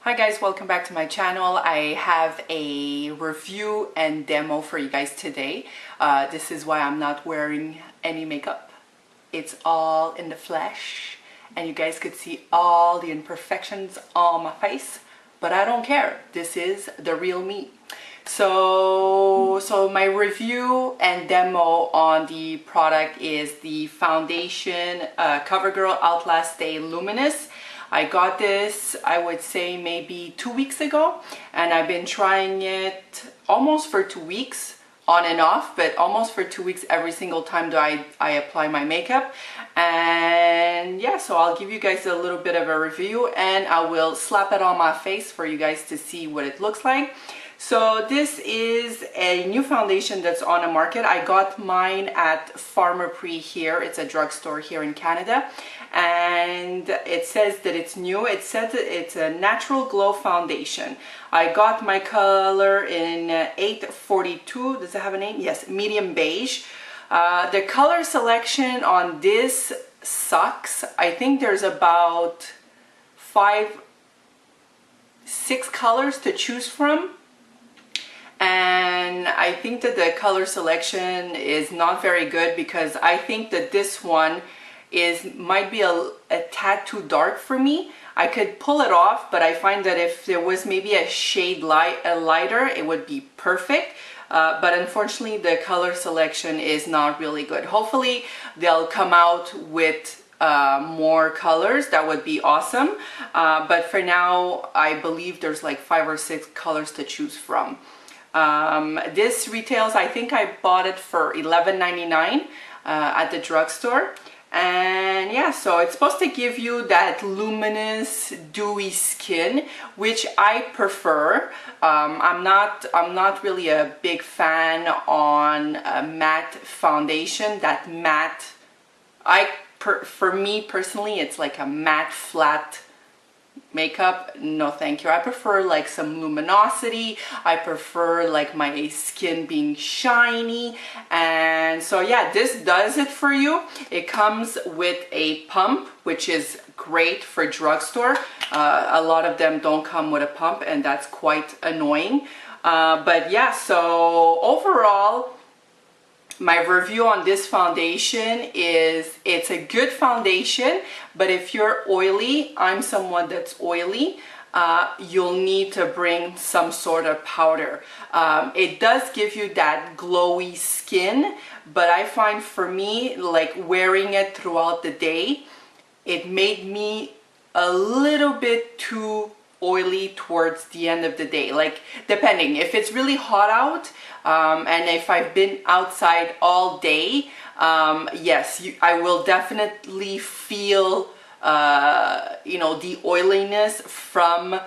Hi guys, welcome back to my channel. I have a review and demo for you guys today. This is why I'm not wearing any makeup. It's all in the flesh and you guys could see all the imperfections on my face, but I don't care. This is the real me. So my review and demo on the product is the foundation Covergirl Stay Luminous. I got this, I would say maybe 2 weeks ago, and I've been trying it almost for 2 weeks on and off, but almost for 2 weeks every single time that I apply my makeup. And yeah, so I'll give you guys a little bit of a review and I will slap it on my face for you guys to see what it looks like. So this is a new foundation that's on the market. I got mine at Pharmaprix here. It's a drugstore here in Canada. And it says that it's new. It says that it's a natural glow foundation. I got my color in 842. Does it have a name? Yes, medium beige. The color selection on this sucks. I think there's about 6 colors to choose from. And I think that the color selection is not very good because I think that this one might be a tad too dark for me. I could pull it off, but I find that if there was maybe a shade lighter, it would be perfect. But unfortunately, the color selection is not really good. Hopefully, they'll come out with more colors. That would be awesome. But for now, I believe there's like 5 or 6 colors to choose from. This retails, I think I bought it for $11.99 at the drugstore. And yeah, so it's supposed to give you that luminous, dewy skin, which I prefer. I'm not really a big fan on a matte foundation. That matte, for me personally, it's like a matte flat makeup. No thank you. I prefer like some luminosity. I prefer like my skin being shiny. And so yeah, this does it for you. It comes with a pump, which is great for drugstore. A lot of them don't come with a pump and that's quite annoying. But yeah, so overall, my review on this foundation is it's a good foundation, but if you're oily, I'm someone that's oily, you'll need to bring some sort of powder. It does give you that glowy skin, but I find for me, like wearing it throughout the day, it made me a little bit too oily towards the end of the day, like depending if it's really hot out and if I've been outside all day, yes, I will definitely feel you know, the oiliness from,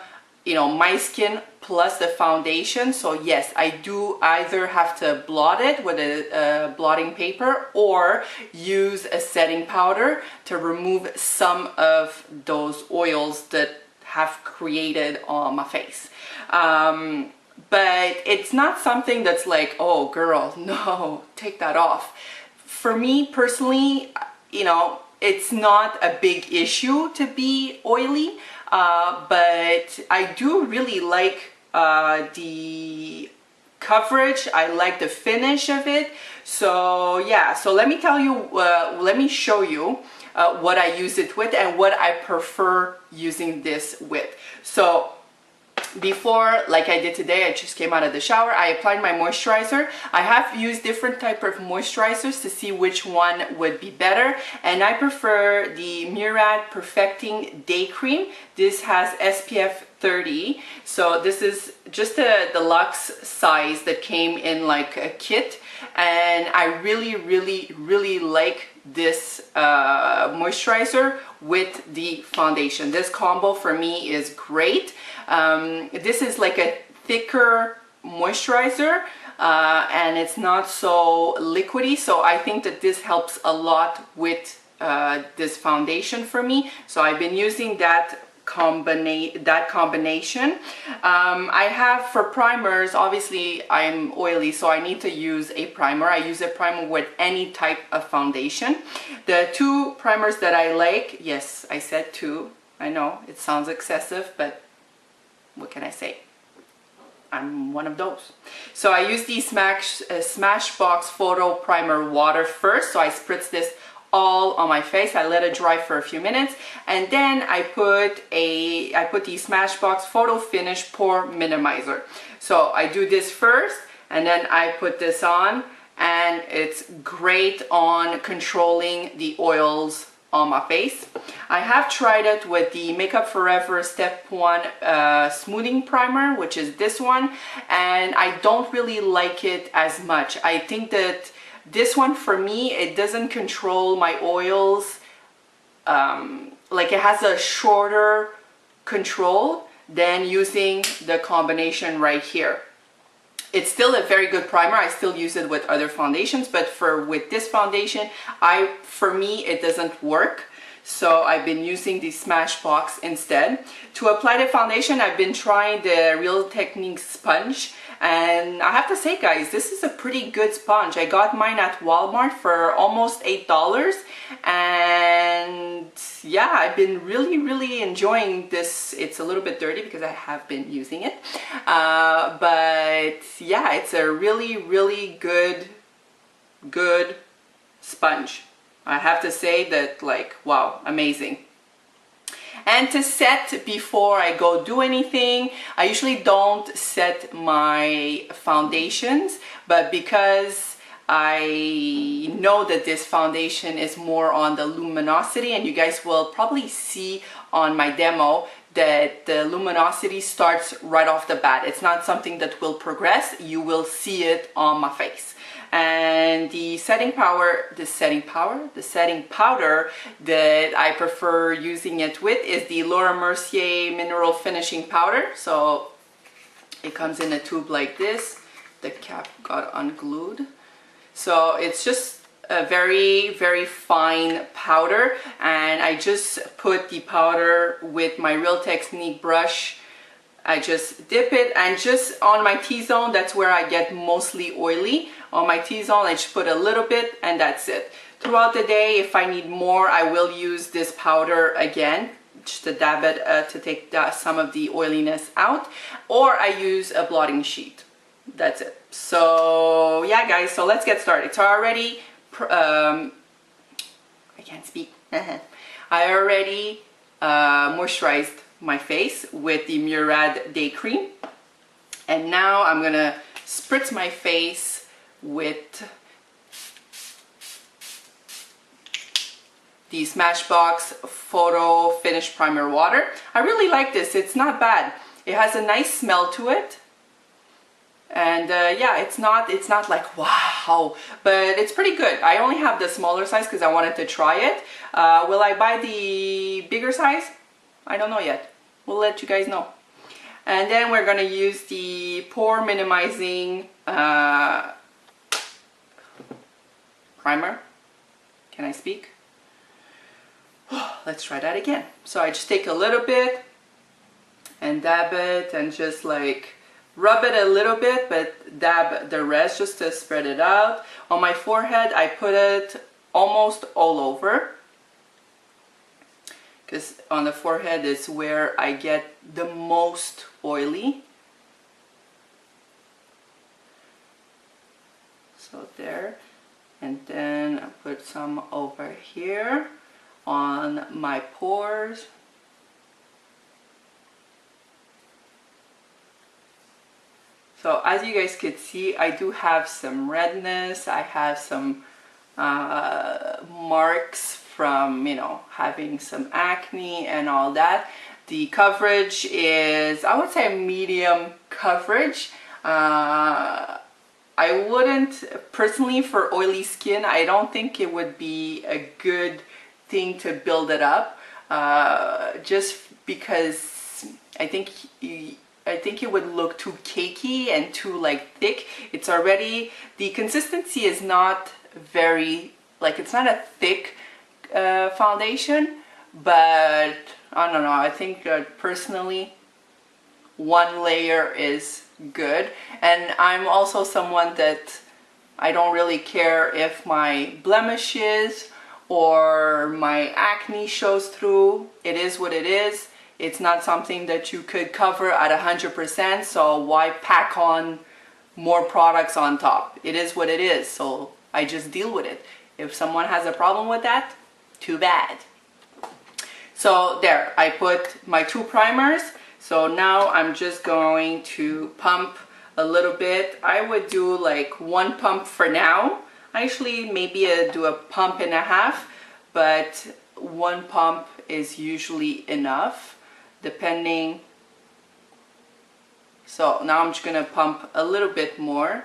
you know, my skin plus the foundation. So yes, I do either have to blot it with a blotting paper or use a setting powder to remove some of those oils that have created on my face. But it's not something that's like, oh girl, no, take that off. For me personally, you know, it's not a big issue to be oily, but I do really like the coverage. I like the finish of it. So yeah, so let me tell you, let me show you what I use it with and what I prefer using this with. So before, like I did today, I just came out of the shower, I applied my moisturizer. I have used different type of moisturizers to see which one would be better, and I prefer the Murad Perfecting Day Cream. This has SPF 30, so this is just a deluxe size that came in like a kit, and I really like this moisturizer with the foundation. This combo for me is great. This is like a thicker moisturizer and it's not so liquidy, so I think that this helps a lot with this foundation for me. So I've been using that combination. I have for primers, obviously I'm oily, so I need to use a primer. I use a primer with any type of foundation. The 2 primers that I like, yes, I said 2. I know it sounds excessive, but what can I say? I'm one of those. So I use the Smashbox Photo Primer Water first. So I spritz this all on my face. I let it dry for a few minutes, and then I put the Smashbox Photo Finish Pore Minimizer. So I do this first, and then I put this on, and it's great on controlling the oils on my face. I have tried it with the Makeup Forever Step 1 Smoothing Primer, which is this one, and I don't really like it as much. I think that this one, for me, it doesn't control my oils. Like, it has a shorter control than using the combination right here. It's still a very good primer. I still use it with other foundations, but with this foundation, for me, it doesn't work. So I've been using the Smashbox instead. To apply the foundation, I've been trying the Real Techniques sponge, and I have to say, guys, this is a pretty good sponge. I got mine at Walmart for almost $8, and yeah, I've been really enjoying this. It's a little bit dirty because I have been using it, but yeah, it's a really good sponge. I have to say that, like, wow, amazing. And to set before I go do anything, I usually don't set my foundations, but because I know that this foundation is more on the luminosity, and you guys will probably see on my demo that the luminosity starts right off the bat. It's not something that will progress. You will see it on my face. And the setting powder that I prefer using it with is the Laura Mercier Mineral Finishing Powder. So it comes in a tube like this. The cap got unglued. So it's just a very fine powder, and I just put the powder with my Real Technique brush. I just dip it, and just on my T-zone, that's where I get mostly oily. On my T-zone, I just put a little bit, and that's it. Throughout the day, if I need more, I will use this powder again, just to dab it to take some of the oiliness out, or I use a blotting sheet. That's it. So yeah, guys, so let's get started. So I already, I can't speak. I already moisturized my face with the Murad Day Cream, and now I'm gonna spritz my face with the Smashbox Photo Finish Primer Water. I really like this. It's not bad. It has a nice smell to it, and yeah, it's not like wow, but it's pretty good. I only have the smaller size because I wanted to try it. Will I buy the bigger size? I don't know yet. We'll let you guys know. And then we're gonna use the pore minimizing primer. Can I speak? Let's try that again. So I just take a little bit and dab it, and just like rub it a little bit, but dab the rest just to spread it out. On my forehead, I put it almost all over, because on the forehead is where I get the most oily. So there, and then I put some over here on my pores. So as you guys could see, I do have some redness. I have some marks from, you know, having some acne and all that. The coverage is, I would say, medium coverage. I wouldn't, personally, for oily skin, I don't think it would be a good thing to build it up, just because I think it would look too cakey and too like thick. It's already, the consistency is not very, like, it's not a thick foundation, but I don't know, I think personally one layer is good. And I'm also someone that I don't really care if my blemishes or my acne shows through. It is what it is. It's not something that you could cover at 100%, so why pack on more products on top? It is what it is, so I just deal with it. If someone has a problem with that, too bad. So there, I put my 2 primers. So now I'm just going to pump a little bit. I would do like 1 pump for now. Actually, maybe do a pump and a half, but 1 pump is usually enough, depending. So now I'm just gonna pump a little bit more.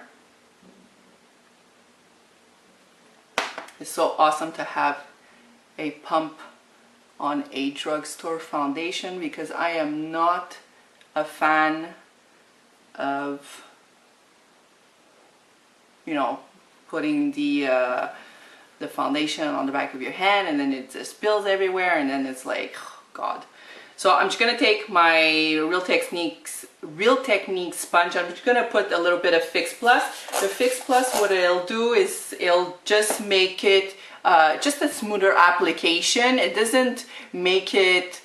It's so awesome to have a pump on a drugstore foundation, because I am not a fan of, you know, putting the foundation on the back of your hand and then it just spills everywhere, and then it's like, oh God. So I'm just gonna take my Real Techniques sponge. I'm just gonna put a little bit of Fix Plus. The Fix Plus, what it'll do is it'll just make it just a smoother application. It doesn't make it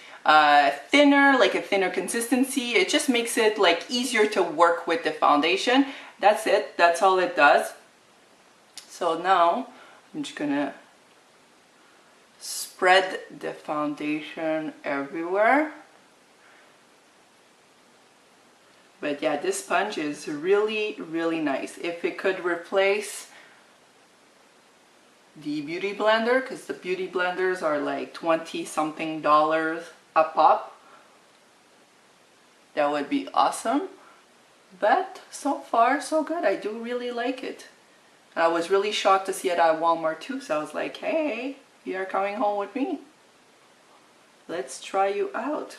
thinner, like a thinner consistency. It just makes it like easier to work with the foundation. That's it. That's all it does. So now I'm just gonna spread the foundation everywhere. But yeah, this sponge is really, really nice. If it could replace the beauty blender, because the beauty blenders are like $20-something a pop, that would be awesome. But so far so good. I do really like it. I was really shocked to see it at Walmart too, so I was like, hey, you're coming home with me, let's try you out.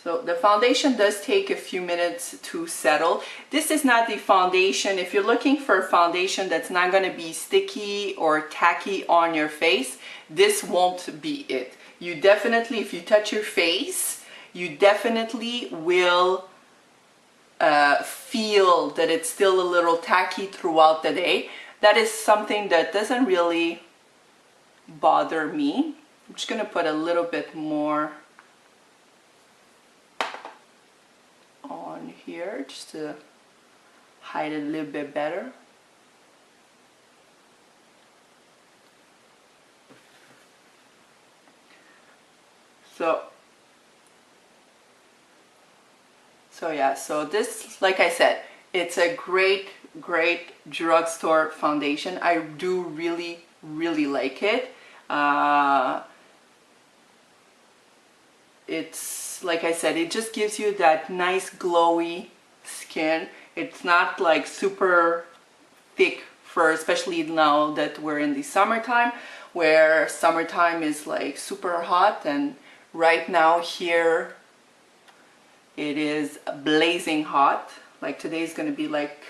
So the foundation does take a few minutes to settle. This is not the foundation. If you're looking for a foundation that's not going to be sticky or tacky on your face, this won't be it. You definitely, if you touch your face, you definitely will feel that it's still a little tacky throughout the day. That is something that doesn't really bother me. I'm just going to put a little bit more on here just to hide it a little bit better. So yeah, so this, like I said, it's a great drugstore foundation. I do really like it. It's, like I said, it just gives you that nice glowy skin. It's not like super thick fur, especially now that we're in the summertime, where summertime is like super hot, and right now here it is blazing hot. Like today's gonna be like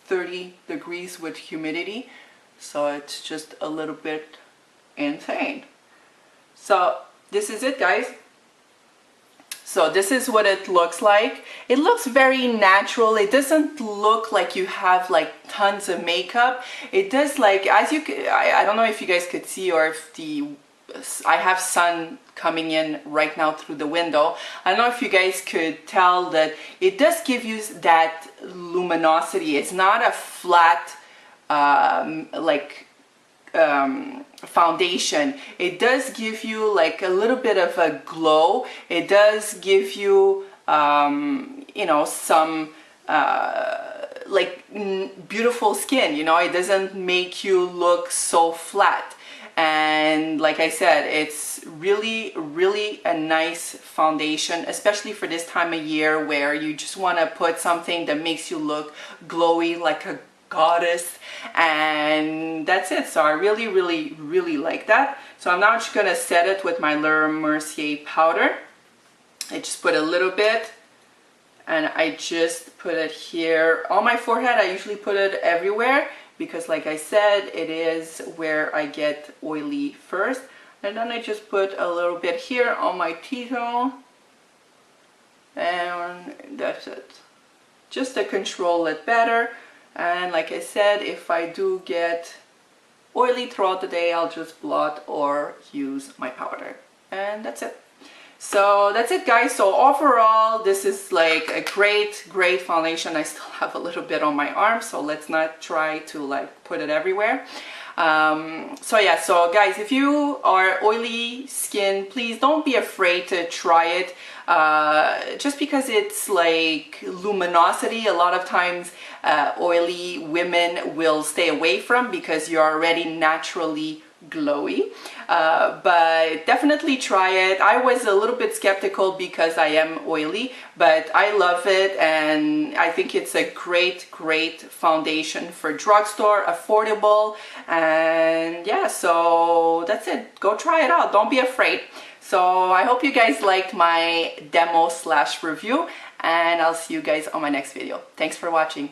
30 degrees with humidity, so it's just a little bit insane. So this is it, guys. So this is what it looks like. It looks very natural. It doesn't look like you have like tons of makeup. It does, like, as you I don't know if you guys could see, or if I have sun coming in right now through the window. I don't know if you guys could tell that it does give you that luminosity. It's not a flat foundation. It does give you like a little bit of a glow. It does give you you know, some like beautiful skin, you know. It doesn't make you look so flat. And like I said, it's really a nice foundation, especially for this time of year where you just want to put something that makes you look glowy like a goddess. And that's it. So I really like that. So I'm now just gonna set it with my Le Mercier powder. I just put a little bit, and I just put it here on my forehead. I usually put it everywhere, because like I said, it is where I get oily first. And then I just put a little bit here on my T-zone, and that's it, just to control it better. And like I said, if I do get oily throughout the day, I'll just blot or use my powder. And that's it. So that's it, guys. So overall, this is like a great foundation. I still have a little bit on my arm, so let's not try to like put it everywhere. So yeah, so guys, if you are oily skin, please don't be afraid to try it. Just because it's like luminosity, a lot of times oily women will stay away from because you're already naturally glowy. But definitely try it. I was a little bit skeptical because I am oily, but I love it, and I think it's a great foundation for drugstore, affordable. And yeah, so that's it. Go try it out. Don't be afraid. So I hope you guys liked my demo / review, and I'll see you guys on my next video. Thanks for watching.